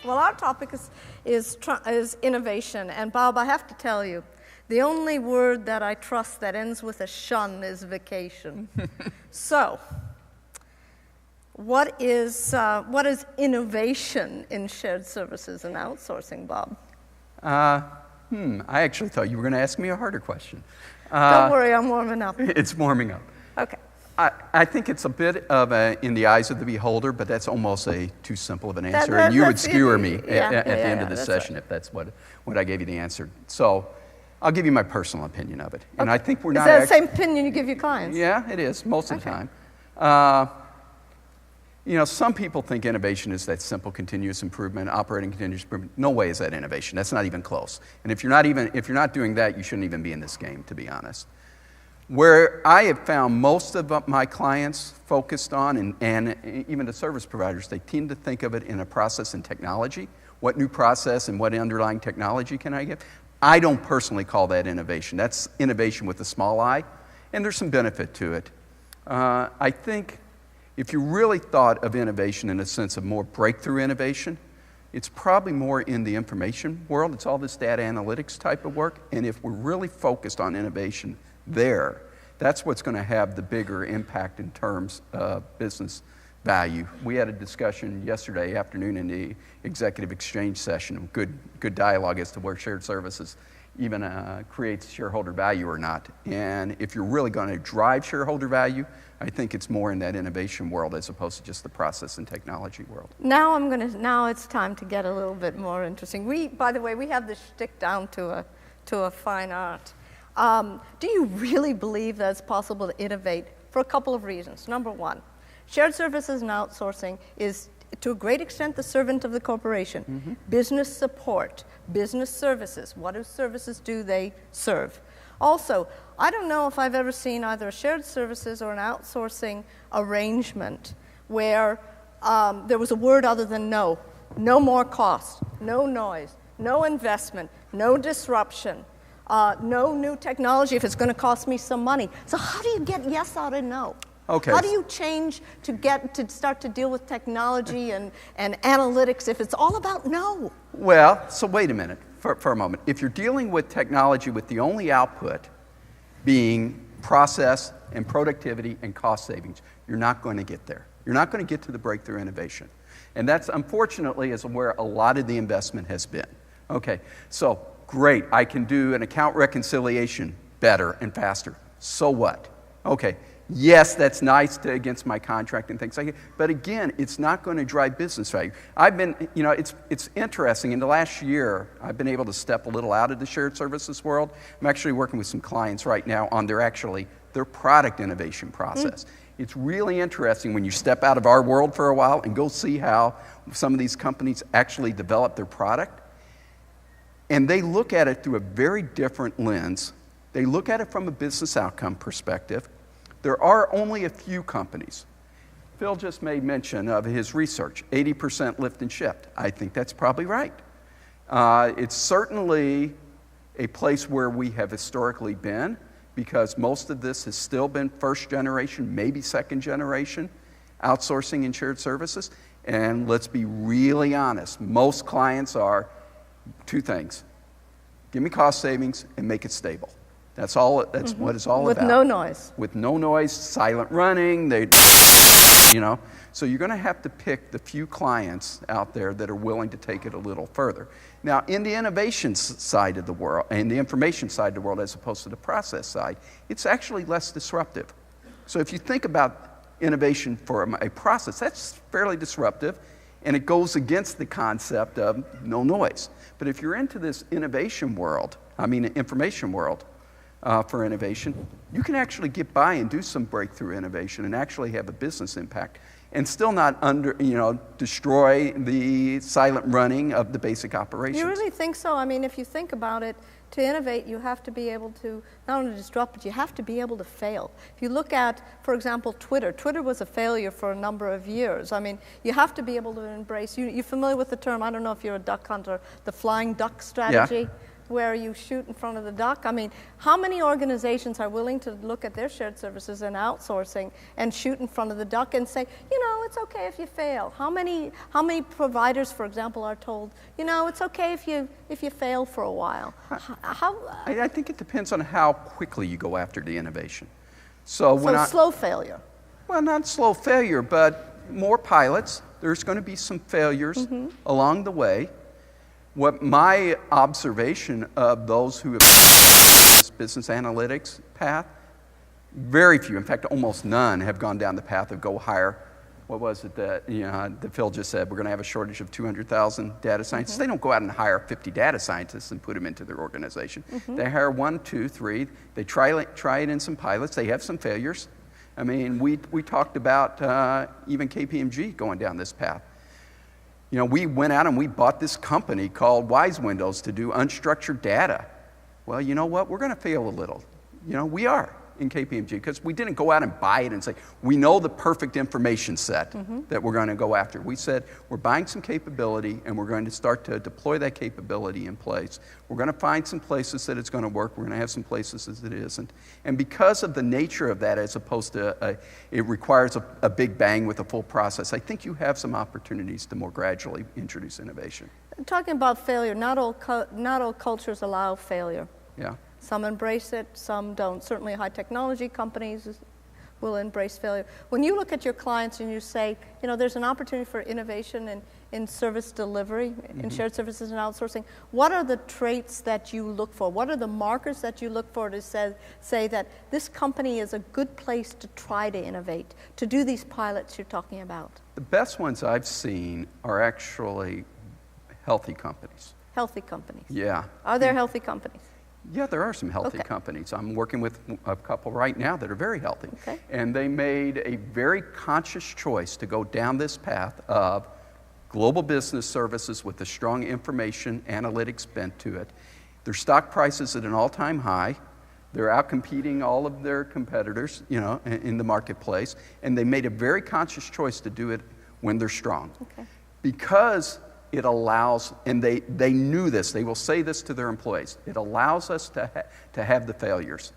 Well, our topic is innovation. And Bob, I have to tell you, the only word that I trust that ends with a shun is vacation. So, what is innovation in shared services and outsourcing, Bob? I actually thought you were going to ask me a harder question. Don't worry, I'm warming up. It's warming up. Okay. I think it's a bit of in the eyes of the beholder, but that's almost too simple of an answer, and you would skewer me at the end of the session if that's what I gave you the answer. So I'll give you my personal opinion of it. And I think we're not... Is that the same opinion you give your clients? Yeah, it is, most of the time. Some people think innovation is that simple continuous improvement, operating continuous improvement. No way is that innovation. That's not even close. And if you're not doing that, you shouldn't even be in this game, to be honest. Where I have found most of my clients focused on, and even the service providers, they tend to think of it in a process and technology. What new process and what underlying technology can I get? I don't personally call that innovation. That's innovation with a small I, and there's some benefit to it. I think if you really thought of innovation in a sense of more breakthrough innovation, it's probably more in the information world. It's all this data analytics type of work. And if we're really focused on innovation there, that's what's going to have the bigger impact in terms of business value. We had a discussion yesterday afternoon in the executive exchange session, good dialogue as to where shared services even creates shareholder value or not. And if you're really going to drive shareholder value, I think it's more in that innovation world as opposed to just the process and technology world. Now it's time to get a little bit more interesting. By the way, we have this shtick down to a fine art. Do you really believe that it's possible to innovate? For a couple of reasons. Number one, shared services and outsourcing is, to a great extent, the servant of the corporation. Mm-hmm. Business support, business services. What services do they serve? Also, I don't know if I've ever seen either a shared services or an outsourcing arrangement where there was a word other than no. No more cost, no noise, no investment, no disruption. No new technology if it's going to cost me some money. So how do you get yes out of no? Okay. How do you change to start to deal with technology and analytics if it's all about no? Well, so wait a minute for a moment. If you're dealing with technology with the only output being process and productivity and cost savings, you're not going to get there. You're not going to get to the breakthrough innovation. And that's, unfortunately, is where a lot of the investment has been. Okay, so great, I can do an account reconciliation better and faster. So what? Okay, yes, that's nice against my contract and things like that. But again, it's not going to drive business value. I've been, it's interesting. In the last year, I've been able to step a little out of the shared services world. I'm actually working with some clients right now on their product innovation process. Mm. It's really interesting when you step out of our world for a while and go see how some of these companies actually develop their product. And they look at it through a very different lens. They look at it from a business outcome perspective. There are only a few companies. Phil just made mention of his research, 80% lift and shift. I think that's probably right. It's certainly a place where we have historically been because most of this has still been first generation, maybe second generation outsourcing and shared services. And let's be really honest, most clients are two things. Give me cost savings and make it stable. That's all. That's what it's all about. With no noise. With no noise, silent running. So you're going to have to pick the few clients out there that are willing to take it a little further. Now, in the innovation side of the world, and the information side of the world as opposed to the process side, it's actually less disruptive. So if you think about innovation for a process, that's fairly disruptive, and it goes against the concept of no noise. But if you're into this information world for innovation, you can actually get by and do some breakthrough innovation and actually have a business impact and still not destroy the silent running of the basic operations. You really think so? I mean, if you think about it, to innovate, you have to be able to not only disrupt, but you have to be able to fail. If you look at, for example, Twitter was a failure for a number of years. I mean, you have to be able to embrace, you're familiar with the term, I don't know if you're a duck hunter, the flying duck strategy? where you shoot in front of the duck. I mean, how many organizations are willing to look at their shared services and outsourcing and shoot in front of the duck and say, you know, it's okay if you fail? How many providers, for example, are told, you know, it's okay if you fail for a while? I think it depends on how quickly you go after the innovation. So slow failure. Well, not slow failure, but more pilots. There's going to be some failures along the way. What my observation of those who have this business analytics path, very few, in fact, almost none, have gone down the path of go hire. What was it that Phil just said? We're going to have a shortage of 200,000 data scientists. They don't go out and hire 50 data scientists and put them into their organization. They hire 1, 2, 3. They try it in some pilots. They have some failures. I mean, we talked about even KPMG going down this path. You know, we went out and we bought this company called Wise Windows to do unstructured data. Well, you know what? We're going to fail a little. You know, we are in KPMG because we didn't go out and buy it and say, we know the perfect information set that we're going to go after. We said, we're buying some capability and we're going to start to deploy that capability in place. We're going to find some places that it's going to work. We're going to have some places that it isn't. And because of the nature of that, as opposed to it requires a big bang with a full process, I think you have some opportunities to more gradually introduce innovation. Talking about failure, not all cultures allow failure. Yeah. Some embrace it, some don't. Certainly high technology companies will embrace failure. When you look at your clients and you say, you know, there's an opportunity for innovation in service delivery, in shared services and outsourcing, what are the traits that you look for? What are the markers that you look for to say that this company is a good place to try to innovate, to do these pilots you're talking about? The best ones I've seen are actually healthy companies. Healthy companies? Yeah. Are there healthy companies? Yeah, there are some healthy companies. I'm working with a couple right now that are very healthy. Okay. And they made a very conscious choice to go down this path of global business services with a strong information analytics bent to it. Their stock price is at an all-time high. They're outcompeting all of their competitors, you know, in the marketplace. And they made a very conscious choice to do it when they're strong. Okay. Because it allows, and they knew this, they will say this to their employees, it allows us to have the failures.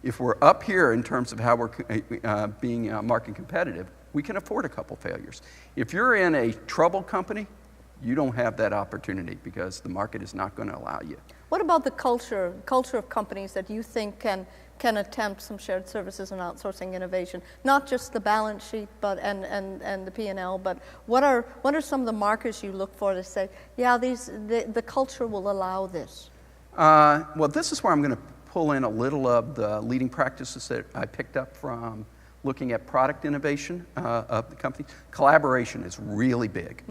If we're up here in terms of how we're being market competitive, we can afford a couple failures. If you're in a troubled company, you don't have that opportunity because the market is not going to allow you. What about the culture of companies that you think can attempt some shared services and outsourcing innovation? Not just the balance sheet, but and the P&L, but what are some of the markers you look for to say, yeah, the culture will allow this? Well, this is where I'm going to pull in a little of the leading practices that I picked up from looking at product innovation of the company. Collaboration is really big.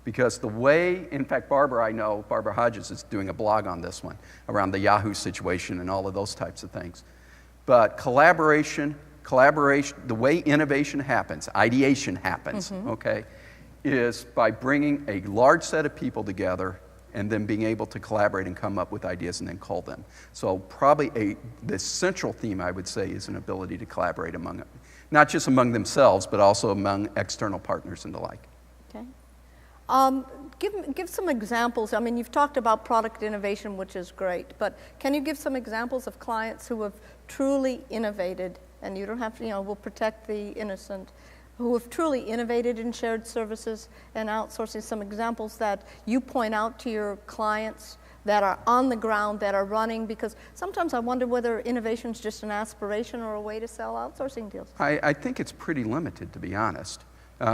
Because the way, in fact, Barbara Hodges is doing a blog on this one around the Yahoo situation and all of those types of things. But collaboration, the way innovation happens, ideation happens, okay, is by bringing a large set of people together and then being able to collaborate and come up with ideas and then call them. So probably the central theme, I would say, is an ability to collaborate not just among themselves, but also among external partners and the like. Okay. Give some examples. I mean, you've talked about product innovation, which is great, but can you give some examples of clients who have truly innovated, and you don't have to, we'll protect the innocent, who have truly innovated in shared services and outsourcing, some examples that you point out to your clients that are on the ground, that are running, because sometimes I wonder whether innovation is just an aspiration or a way to sell outsourcing deals. I think it's pretty limited, to be honest.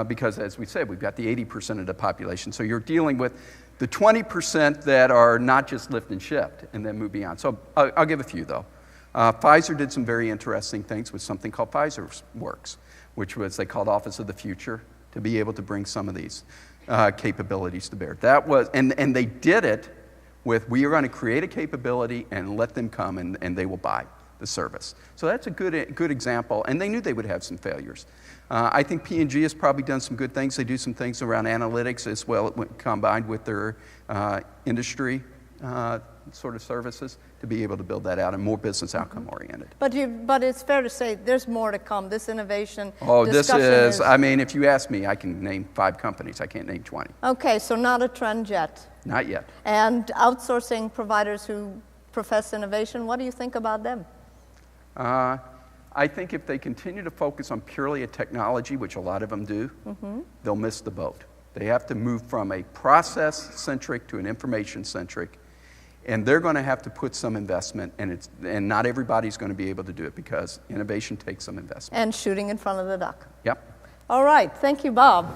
Because as we said, we've got the 80% of the population. So you're dealing with the 20% that are not just lift and shift and then move beyond. So I'll give a few, though. Pfizer did some very interesting things with something called Pfizer Works, which was they called Office of the Future, to be able to bring some of these capabilities to bear. That was, and they did it with, we are going to create a capability and let them come and they will buy the service. So that's a good example, and they knew they would have some failures. I think P&G has probably done some good things. They do some things around analytics as well, combined with their industry sort of services to be able to build that out and more business outcome oriented. But it's fair to say there's more to come. This innovation This discussion is, I mean, if you ask me, I can name 5 companies. I can't name 20. Okay, so not a trend yet. Not yet. And outsourcing providers who profess innovation, what do you think about them? I think if they continue to focus on purely a technology, which a lot of them do, they'll miss the boat. They have to move from a process-centric to an information-centric, and they're going to have to put some investment, and not everybody's going to be able to do it because innovation takes some investment. And shooting in front of the duck. Yep. All right, thank you, Bob.